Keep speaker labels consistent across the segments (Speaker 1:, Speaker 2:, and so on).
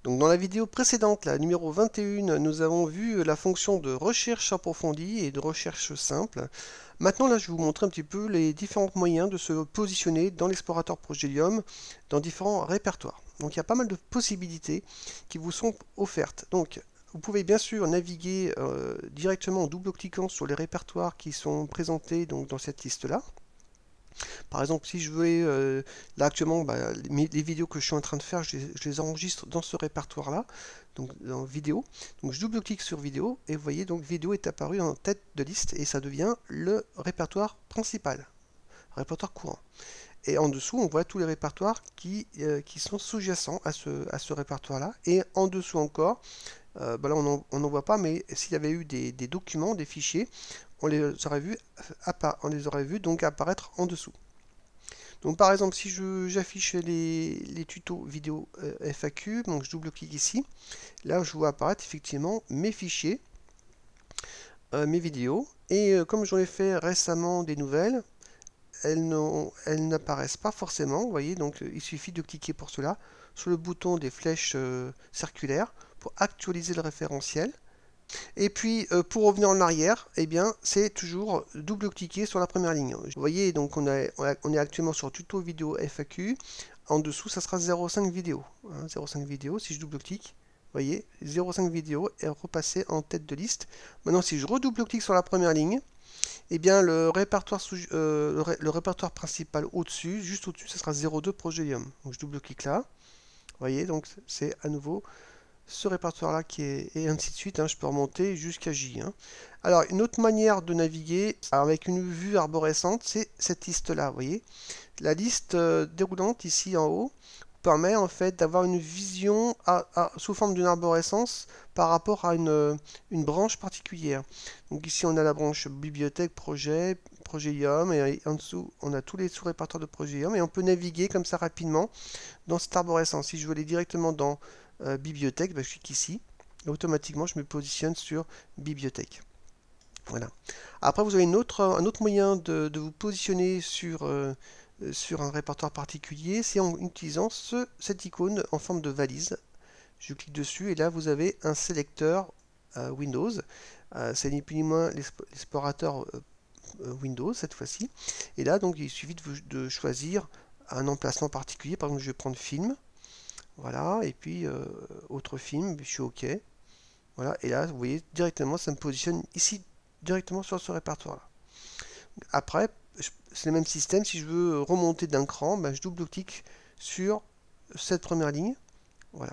Speaker 1: Donc dans la vidéo précédente, la numéro 21, nous avons vu la fonction de recherche approfondie et de recherche simple. Maintenant, là, je vais vous montrer un petit peu les différents moyens de se positionner dans l'explorateur Progelium dans différents répertoires. Donc il y a pas mal de possibilités qui vous sont offertes. Donc vous pouvez bien sûr naviguer directement en double-cliquant sur les répertoires qui sont présentés donc, dans cette liste-là. Par exemple, si je veux, là actuellement, les vidéos que je suis en train de faire, je les enregistre dans ce répertoire-là, donc dans vidéo. Donc je double-clique sur vidéo et vous voyez, donc vidéo est apparu en tête de liste et ça devient le répertoire principal, répertoire courant. Et en dessous, on voit tous les répertoires qui sont sous-jacents à ce répertoire-là. Et en dessous encore, là on n'en voit pas, mais s'il y avait eu des documents, des fichiers, on les aurait vus donc apparaître en dessous. Donc par exemple, si j'affiche les tutos vidéo FAQ, donc je double-clique ici, là je vois apparaître effectivement mes fichiers, mes vidéos, et comme j'en ai fait récemment des nouvelles, elles n'apparaissent pas forcément, vous voyez, donc il suffit de cliquer pour cela sur le bouton des flèches circulaires pour actualiser le référentiel. Et puis pour revenir en arrière, eh bien c'est toujours double-cliquer sur la première ligne. Vous voyez, donc on est actuellement sur tuto vidéo FAQ. En dessous, ça sera 0,5 vidéo. 0,5 vidéo, si je double-clique, vous voyez, 0,5 vidéo est repassé en tête de liste. Maintenant, si je redouble-clique sur la première ligne, eh bien le répertoire, le répertoire principal au-dessus, juste au-dessus, ça sera 0,2 Progelium. Donc je double-clique là. Vous voyez, donc c'est à nouveau ce répertoire-là qui est, et ainsi de suite, je peux remonter jusqu'à J. Alors, une autre manière de naviguer avec une vue arborescente, c'est cette liste-là, vous voyez. La liste déroulante ici en haut permet en fait d'avoir une vision sous forme d'une arborescence par rapport à une branche particulière. Donc ici, on a la branche bibliothèque, projet, Progelium, et en dessous, on a tous les sous-répertoires de Progelium, et on peut naviguer comme ça rapidement dans cette arborescence. Si je veux aller directement dans bibliothèque, je clique ici, et automatiquement je me positionne sur bibliothèque. Voilà. Après, vous avez un autre moyen de vous positionner sur un répertoire particulier, c'est en utilisant cette icône en forme de valise. Je clique dessus et là vous avez un sélecteur Windows. C'est ni plus ni moins l'explorateur Windows cette fois-ci. Et là, donc, il suffit de choisir un emplacement particulier. Par exemple, je vais prendre film. Voilà, et puis autre film, je suis OK. Voilà, et là, vous voyez, directement, ça me positionne ici, directement sur ce répertoire-là. Après, c'est le même système, si je veux remonter d'un cran, je double-clique sur cette première ligne. Voilà.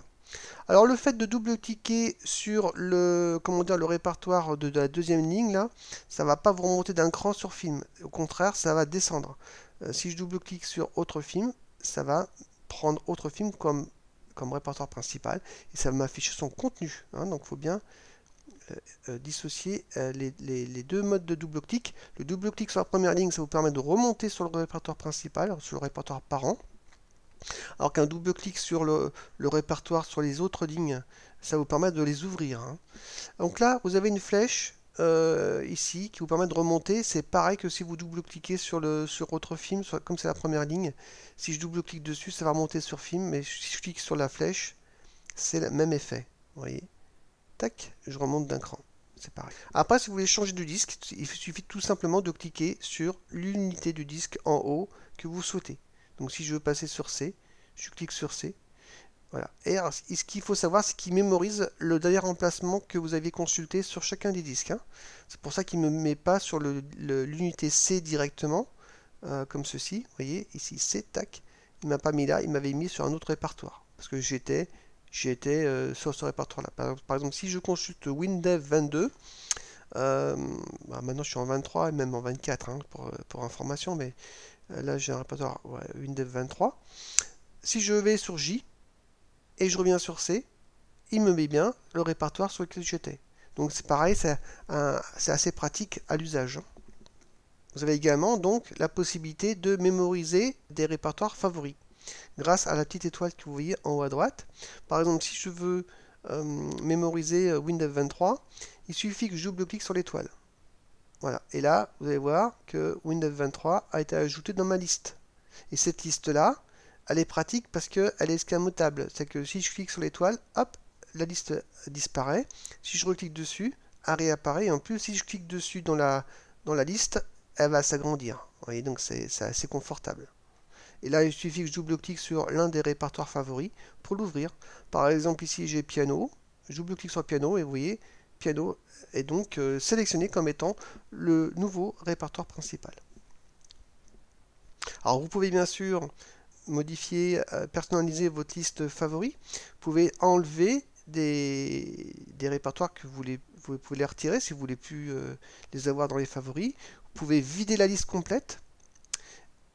Speaker 1: Alors le fait de double-cliquer sur le répertoire de la deuxième ligne, là, ça ne va pas vous remonter d'un cran sur film. Au contraire, ça va descendre. Si je double-clique sur autre film, ça va prendre autre film comme répertoire principal et ça va m'afficher son contenu. Donc il faut bien dissocier les deux modes de double-clic. Le double-clic sur la première ligne, ça vous permet de remonter sur le répertoire principal, sur le répertoire parent. Alors qu'un double-clic sur le répertoire sur les autres lignes, ça vous permet de les ouvrir. Donc là, vous avez une flèche ici qui vous permet de remonter. C'est pareil que si vous double-cliquez sur autre film, comme c'est la première ligne. Si je double-clique dessus, ça va remonter sur film, mais si je clique sur la flèche, c'est le même effet. Vous voyez, tac, je remonte d'un cran. C'est pareil. Après, si vous voulez changer de disque, il suffit tout simplement de cliquer sur l'unité du disque en haut que vous souhaitez. Donc si je veux passer sur C, je clique sur C. Voilà. Et alors, ce qu'il faut savoir, c'est qu'il mémorise le dernier emplacement que vous aviez consulté sur chacun des disques. C'est pour ça qu'il ne me met pas sur l'unité C directement, comme ceci. Vous voyez, ici C, tac. Il ne m'a pas mis là, il m'avait mis sur un autre répertoire. Parce que j'étais sur ce répertoire-là. Par exemple, si je consulte WinDev 22, maintenant je suis en 23 et même en 24 pour information, mais là j'ai un répertoire WinDev 23. Si je vais sur J et je reviens sur C, il me met bien le répertoire sur lequel j'étais. Donc c'est pareil, c'est assez pratique à l'usage. Vous avez également donc la possibilité de mémoriser des répertoires favoris grâce à la petite étoile que vous voyez en haut à droite. Par exemple, si je veux mémoriser Windows 23, il suffit que je double-clique sur l'étoile. Voilà. Et là, vous allez voir que Windows 23 a été ajouté dans ma liste. Et cette liste-là, elle est pratique parce qu'elle est escamotable. C'est que si je clique sur l'étoile, hop, la liste disparaît. Si je reclique dessus, elle réapparaît. Et en plus, si je clique dessus dans la liste, elle va s'agrandir. Vous voyez, donc c'est assez confortable. Et là, il suffit que je double-clique sur l'un des répertoires favoris pour l'ouvrir. Par exemple, ici, j'ai piano. Je double-clique sur piano et vous voyez, piano est donc sélectionné comme étant le nouveau répertoire principal. Alors, vous pouvez bien sûr modifier, personnaliser votre liste favoris. Vous pouvez enlever des répertoires que vous pouvez les retirer si vous voulez plus les avoir dans les favoris. Vous pouvez vider la liste complète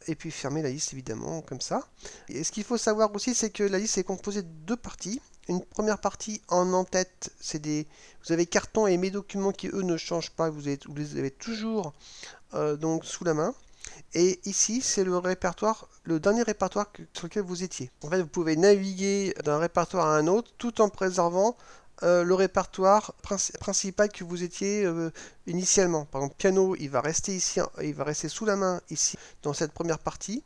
Speaker 1: et puis fermer la liste évidemment comme ça. Et ce qu'il faut savoir aussi, c'est que la liste est composée de deux parties. Une première partie en en-tête, vous avez carton et mes documents qui eux ne changent pas, vous les avez toujours donc sous la main. Et ici, c'est le répertoire, le dernier répertoire sur lequel vous étiez. En fait, vous pouvez naviguer d'un répertoire à un autre tout en préservant le répertoire principal que vous étiez initialement. Par exemple, piano, il va rester ici, il va rester sous la main ici dans cette première partie.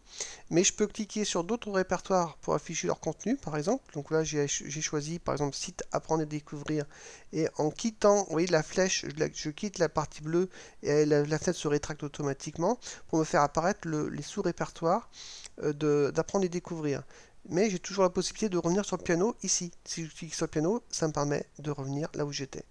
Speaker 1: Mais je peux cliquer sur d'autres répertoires pour afficher leur contenu, par exemple. Donc là, j'ai choisi, par exemple, site apprendre et découvrir. Et en quittant, vous voyez, la flèche, je quitte la partie bleue et la fenêtre se rétracte automatiquement pour me faire apparaître les sous-répertoires d'apprendre et découvrir. Mais j'ai toujours la possibilité de revenir sur le piano ici. Si je clique sur le piano, ça me permet de revenir là où j'étais.